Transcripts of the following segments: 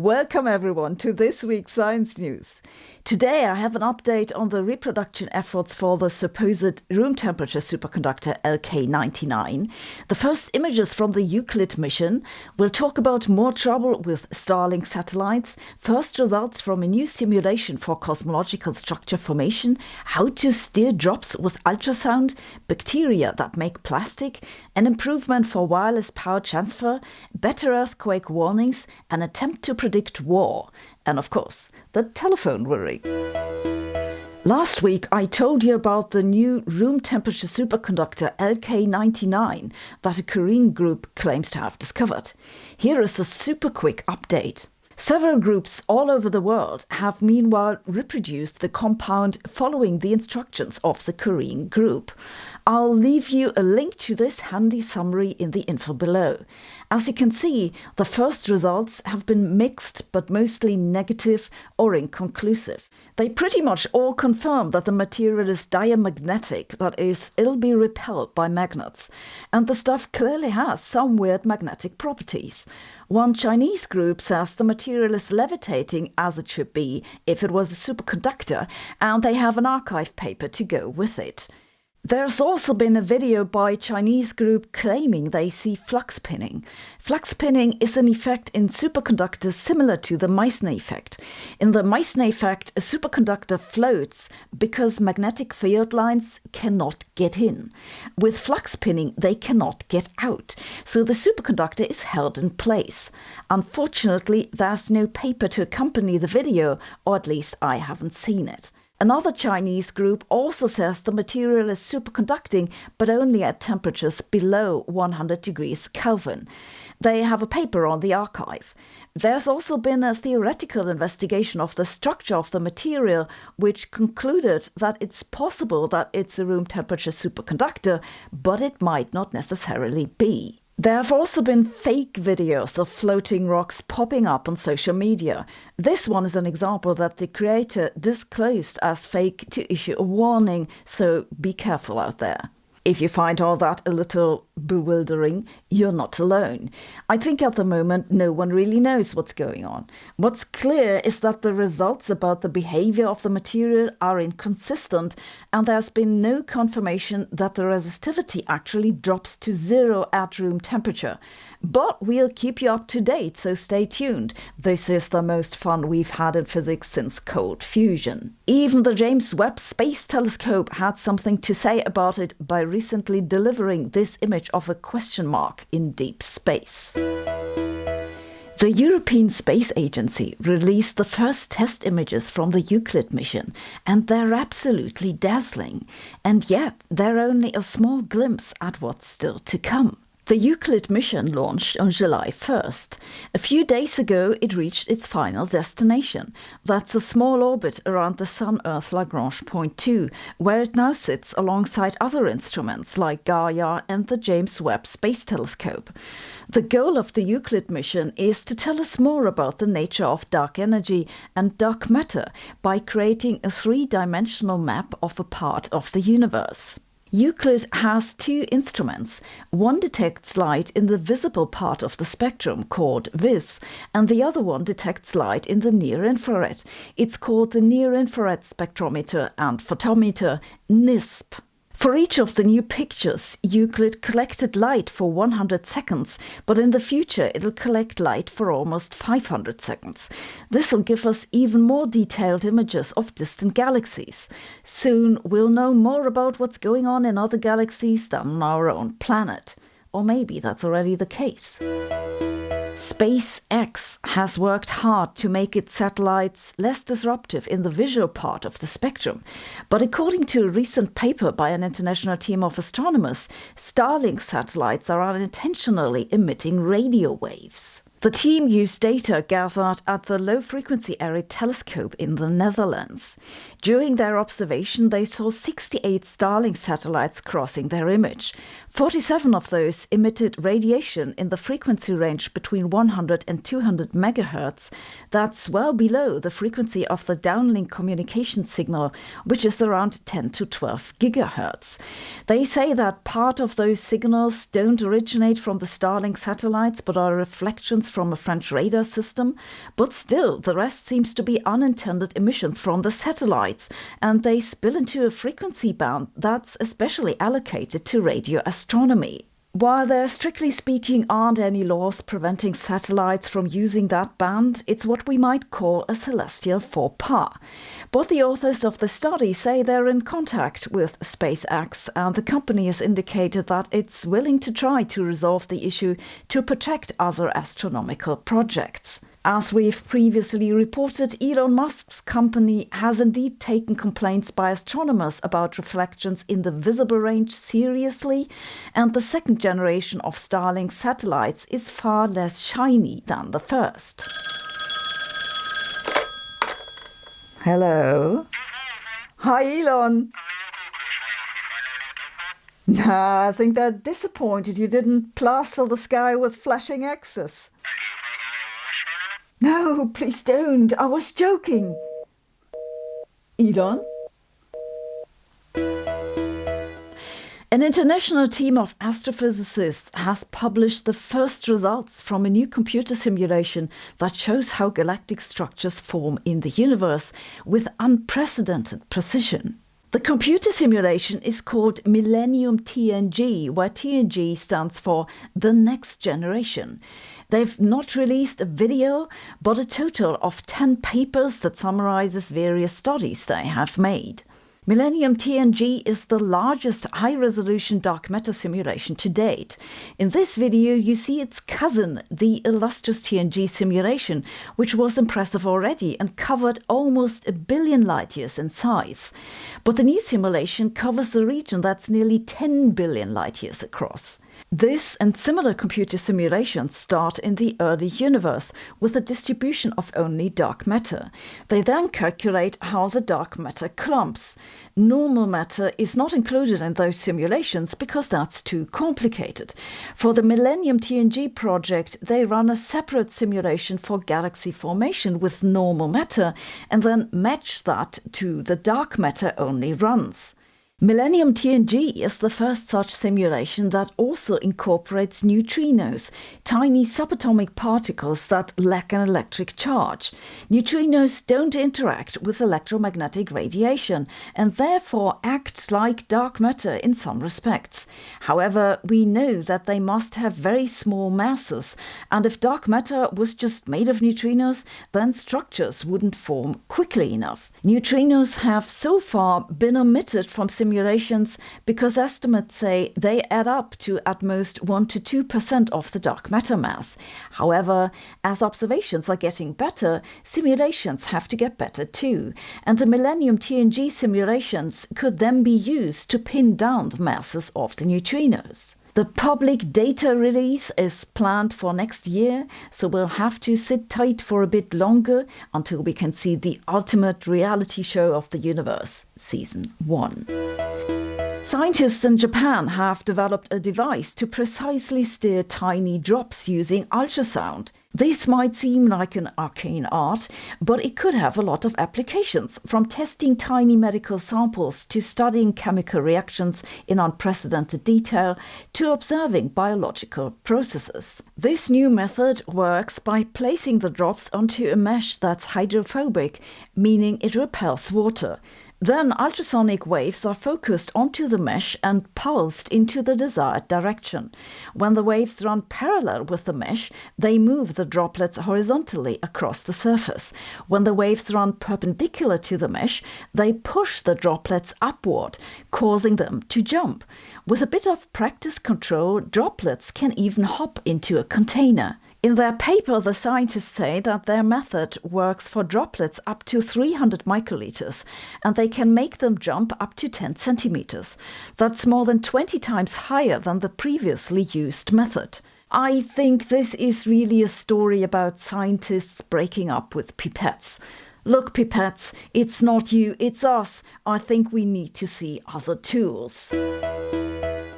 Welcome everyone to this week's Science News. Today I have an update on the reproduction efforts for the supposed room temperature superconductor LK99, the first images from the Euclid mission. We'll talk about more trouble with Starlink satellites, first results from a new simulation for cosmological structure formation, how to steer drops with ultrasound, bacteria that make plastic, an improvement for wireless power transfer, better earthquake warnings, an attempt to predict war, and of course, the telephone worry. Last week I told you about the new room temperature superconductor LK99 that a Korean group claims to have discovered. Here is a super quick update. Several groups all over the world have meanwhile reproduced the compound following the instructions of the Korean group. I'll leave you a link to this handy summary in the info below. As you can see, the first results have been mixed but mostly negative or inconclusive. They pretty much all confirm that the material is diamagnetic, that is, it'll be repelled by magnets. And the stuff clearly has some weird magnetic properties. One Chinese group says the material is levitating as it should be if it was a superconductor, and they have an archive paper to go with it. There's also been a video by a Chinese group claiming they see flux pinning. Flux pinning is an effect in superconductors similar to the Meissner effect. In the Meissner effect, a superconductor floats because magnetic field lines cannot get in. With flux pinning, they cannot get out, so the superconductor is held in place. Unfortunately, there's no paper to accompany the video, or at least I haven't seen it. Another Chinese group also says the material is superconducting, but only at temperatures below 100 degrees Kelvin. They have a paper on the archive. There's also been a theoretical investigation of the structure of the material, which concluded that it's possible that it's a room temperature superconductor, but it might not necessarily be. There have also been fake videos of floating rocks popping up on social media. This one is an example that the creator disclosed as fake to issue a warning, so be careful out there. If you find all that a little bewildering, you're not alone. I think at the moment no one really knows what's going on. What's clear is that the results about the behavior of the material are inconsistent, and there's been no confirmation that the resistivity actually drops to zero at room temperature. But we'll keep you up to date, so stay tuned. This is the most fun we've had in physics since cold fusion. Even the James Webb Space Telescope had something to say about it by recently delivering this image of a question mark in deep space. The European Space Agency released the first test images from the Euclid mission, and they're absolutely dazzling. And yet, they're only a small glimpse at what's still to come. The Euclid mission launched on July 1st. A few days ago, it reached its final destination. That's a small orbit around the Sun-Earth Lagrange point 2, where it now sits alongside other instruments like Gaia and the James Webb Space Telescope. The goal of the Euclid mission is to tell us more about the nature of dark energy and dark matter by creating a three-dimensional map of a part of the universe. Euclid has two instruments. One detects light in the visible part of the spectrum, called vis, and the other one detects light in the near-infrared. It's called the Near-Infrared Spectrometer and Photometer, NISP. For each of the new pictures, Euclid collected light for 100 seconds, but in the future it'll collect light for almost 500 seconds. This will give us even more detailed images of distant galaxies. Soon we'll know more about what's going on in other galaxies than on our own planet. Or maybe that's already the case. SpaceX has worked hard to make its satellites less disruptive in the visual part of the spectrum. But according to a recent paper by an international team of astronomers, Starlink satellites are unintentionally emitting radio waves. The team used data gathered at the Low Frequency Area Telescope in the Netherlands. During their observation, they saw 68 Starlink satellites crossing their image. 47 of those emitted radiation in the frequency range between 100 and 200 megahertz. That's well below the frequency of the downlink communication signal, which is around 10 to 12 gigahertz. They say that part of those signals don't originate from the Starlink satellites, but are reflections from a French radar system. But still, the rest seems to be unintended emissions from the satellites, and they spill into a frequency band that's especially allocated to radio astronomy. While there, strictly speaking, aren't any laws preventing satellites from using that band, it's what we might call a celestial faux pas. But the authors of the study say they're in contact with SpaceX, and the company has indicated that it's willing to try to resolve the issue to protect other astronomical projects. As we've previously reported, Elon Musk's company has indeed taken complaints by astronomers about reflections in the visible range seriously, and the second generation of Starlink satellites is far less shiny than the first. Hello? Hi, Elon. Nah, I think they're disappointed you didn't plaster the sky with flashing X's. No, please don't. I was joking. Elon? An international team of astrophysicists has published the first results from a new computer simulation that shows how galactic structures form in the universe with unprecedented precision. The computer simulation is called Millennium TNG, where TNG stands for the next generation. They've not released a video, but a total of 10 papers that summarizes various studies they have made. Millennium TNG is the largest high-resolution dark matter simulation to date. In this video, you see its cousin, the illustrious TNG simulation, which was impressive already and covered almost 1 billion light-years in size. But the new simulation covers a region that's nearly 10 billion light-years across. This and similar computer simulations start in the early universe with a distribution of only dark matter. They then calculate how the dark matter clumps. Normal matter is not included in those simulations because that's too complicated. For the Millennium TNG project, they run a separate simulation for galaxy formation with normal matter and then match that to the dark matter only runs. Millennium TNG is the first such simulation that also incorporates neutrinos, tiny subatomic particles that lack an electric charge. Neutrinos don't interact with electromagnetic radiation and therefore act like dark matter in some respects. However, we know that they must have very small masses, and if dark matter was just made of neutrinos, then structures wouldn't form quickly enough. Neutrinos have so far been omitted from simulations because estimates say they add up to at most 1 to 2% of the dark matter mass. However, as observations are getting better, simulations have to get better too, and the Millennium TNG simulations could then be used to pin down the masses of the neutrinos. The public data release is planned for next year, so we'll have to sit tight for a bit longer until we can see the ultimate reality show of the universe, Season 1. Scientists in Japan have developed a device to precisely steer tiny drops using ultrasound. This might seem like an arcane art, but it could have a lot of applications, from testing tiny medical samples to studying chemical reactions in unprecedented detail to observing biological processes. This new method works by placing the drops onto a mesh that's hydrophobic, meaning it repels water. Then ultrasonic waves are focused onto the mesh and pulsed into the desired direction. When the waves run parallel with the mesh, they move the droplets horizontally across the surface. When the waves run perpendicular to the mesh, they push the droplets upward, causing them to jump. With a bit of practice control, droplets can even hop into a container. In their paper, the scientists say that their method works for droplets up to 300 microliters, and they can make them jump up to 10 centimeters. That's more than 20 times higher than the previously used method. I think this is really a story about scientists breaking up with pipettes. Look, pipettes, it's not you, it's us. I think we need to see other tools.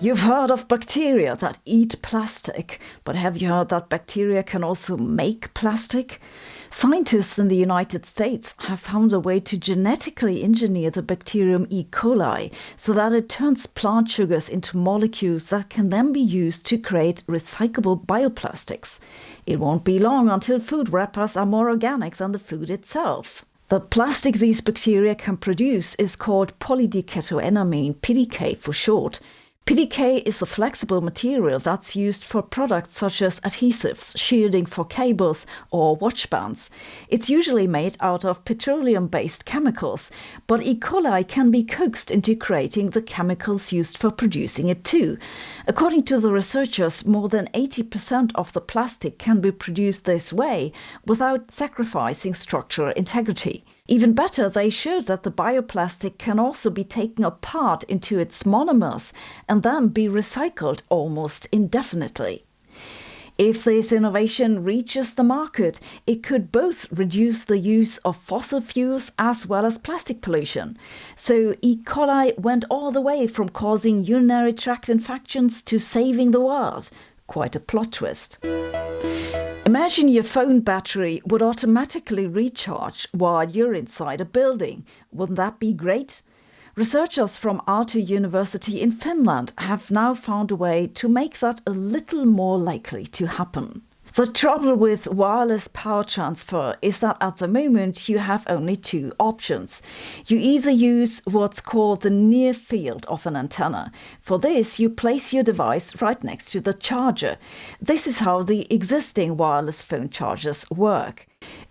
You've heard of bacteria that eat plastic, but have you heard that bacteria can also make plastic? Scientists in the United States have found a way to genetically engineer the bacterium E. coli so that it turns plant sugars into molecules that can then be used to create recyclable bioplastics. It won't be long until food wrappers are more organic than the food itself. The plastic these bacteria can produce is called polydicatoenamine, PDK for short. PDK is a flexible material that's used for products such as adhesives, shielding for cables, or watch bands. It's usually made out of petroleum-based chemicals, but E. coli can be coaxed into creating the chemicals used for producing it too. According to the researchers, more than 80% of the plastic can be produced this way without sacrificing structural integrity. Even better, they showed that the bioplastic can also be taken apart into its monomers and then be recycled almost indefinitely. If this innovation reaches the market, it could both reduce the use of fossil fuels as well as plastic pollution. So E. coli went all the way from causing urinary tract infections to saving the world. Quite a plot twist. Imagine your phone battery would automatically recharge while you're inside a building. Wouldn't that be great? Researchers from Aalto University in Finland have now found a way to make that a little more likely to happen. The trouble with wireless power transfer is that at the moment you have only two options. You either use what's called the near field of an antenna. For this, you place your device right next to the charger. This is how the existing wireless phone chargers work.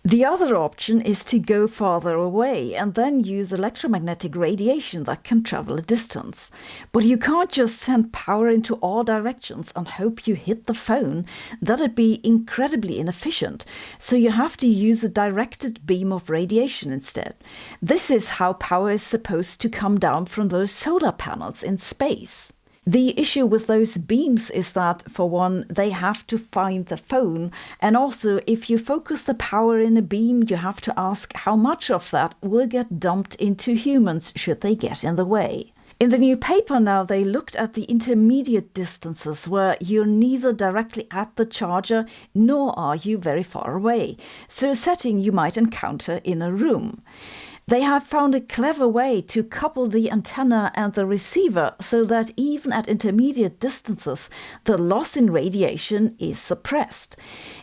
The other option is to go farther away and then use electromagnetic radiation that can travel a distance. But you can't just send power into all directions and hope you hit the phone. That'd be incredibly inefficient. So you have to use a directed beam of radiation instead. This is how power is supposed to come down from those solar panels in space. The issue with those beams is that, for one, they have to find the phone, and also if you focus the power in a beam, you have to ask how much of that will get dumped into humans should they get in the way. In the new paper now, they looked at the intermediate distances where you're neither directly at the charger nor are you very far away, so a setting you might encounter in a room. They have found a clever way to couple the antenna and the receiver so that even at intermediate distances, the loss in radiation is suppressed.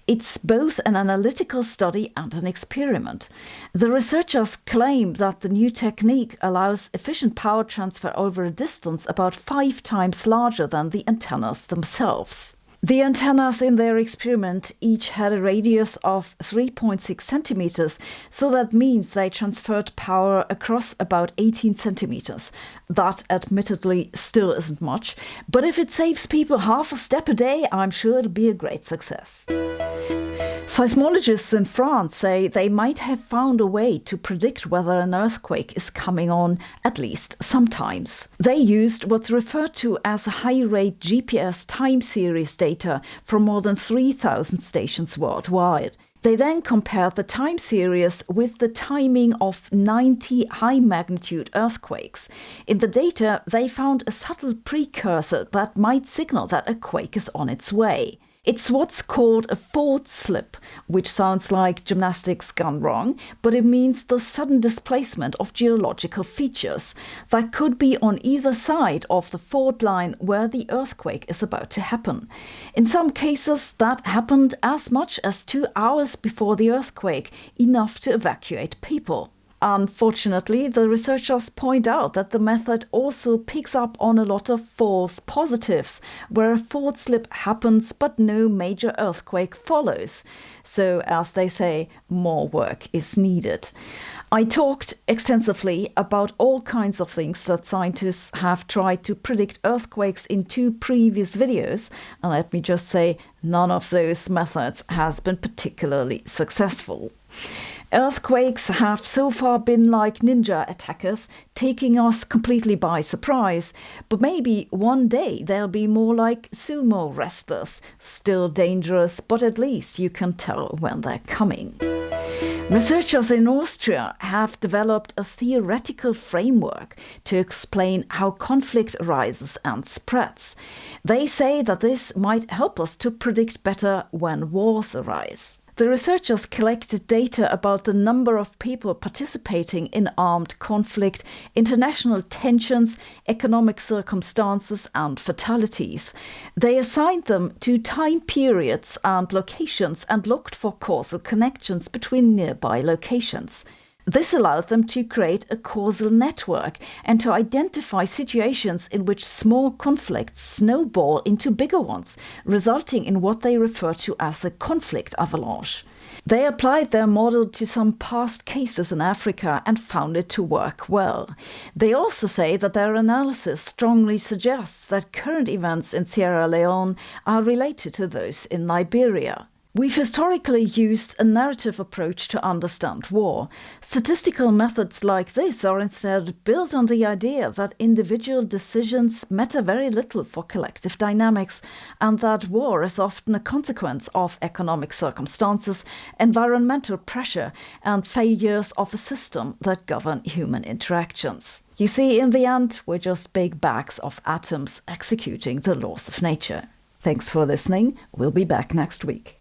It's both an analytical study and an experiment. The researchers claim that the new technique allows efficient power transfer over a distance about 5 times larger than the antennas themselves. The antennas in their experiment each had a radius of 3.6 centimeters, so that means they transferred power across about 18 centimeters. That admittedly still isn't much, but if it saves people half a step a day, I'm sure it'll be a great success. Seismologists in France say they might have found a way to predict whether an earthquake is coming on, at least sometimes. They used what's referred to as high-rate GPS time series data from more than 3,000 stations worldwide. They then compared the time series with the timing of 90 high-magnitude earthquakes. In the data, they found a subtle precursor that might signal that a quake is on its way. It's what's called a fault slip, which sounds like gymnastics gone wrong, but it means the sudden displacement of geological features that could be on either side of the fault line where the earthquake is about to happen. In some cases, that happened as much as 2 hours before the earthquake, enough to evacuate people. Unfortunately, the researchers point out that the method also picks up on a lot of false positives, where a fault slip happens but no major earthquake follows. So, as they say, more work is needed. I talked extensively about all kinds of things that scientists have tried to predict earthquakes in 2 previous videos, and let me just say, none of those methods has been particularly successful. Earthquakes have so far been like ninja attackers, taking us completely by surprise. But maybe one day they'll be more like sumo wrestlers, still dangerous, but at least you can tell when they're coming. Researchers in Austria have developed a theoretical framework to explain how conflict arises and spreads. They say that this might help us to predict better when wars arise. The researchers collected data about the number of people participating in armed conflict, international tensions, economic circumstances, and fatalities. They assigned them to time periods and locations and looked for causal connections between nearby locations. This allowed them to create a causal network and to identify situations in which small conflicts snowball into bigger ones, resulting in what they refer to as a conflict avalanche. They applied their model to some past cases in Africa and found it to work well. They also say that their analysis strongly suggests that current events in Sierra Leone are related to those in Liberia. We've historically used a narrative approach to understand war. Statistical methods like this are instead built on the idea that individual decisions matter very little for collective dynamics, and that war is often a consequence of economic circumstances, environmental pressure, and failures of a system that govern human interactions. You see, in the end, we're just big bags of atoms executing the laws of nature. Thanks for listening. We'll be back next week.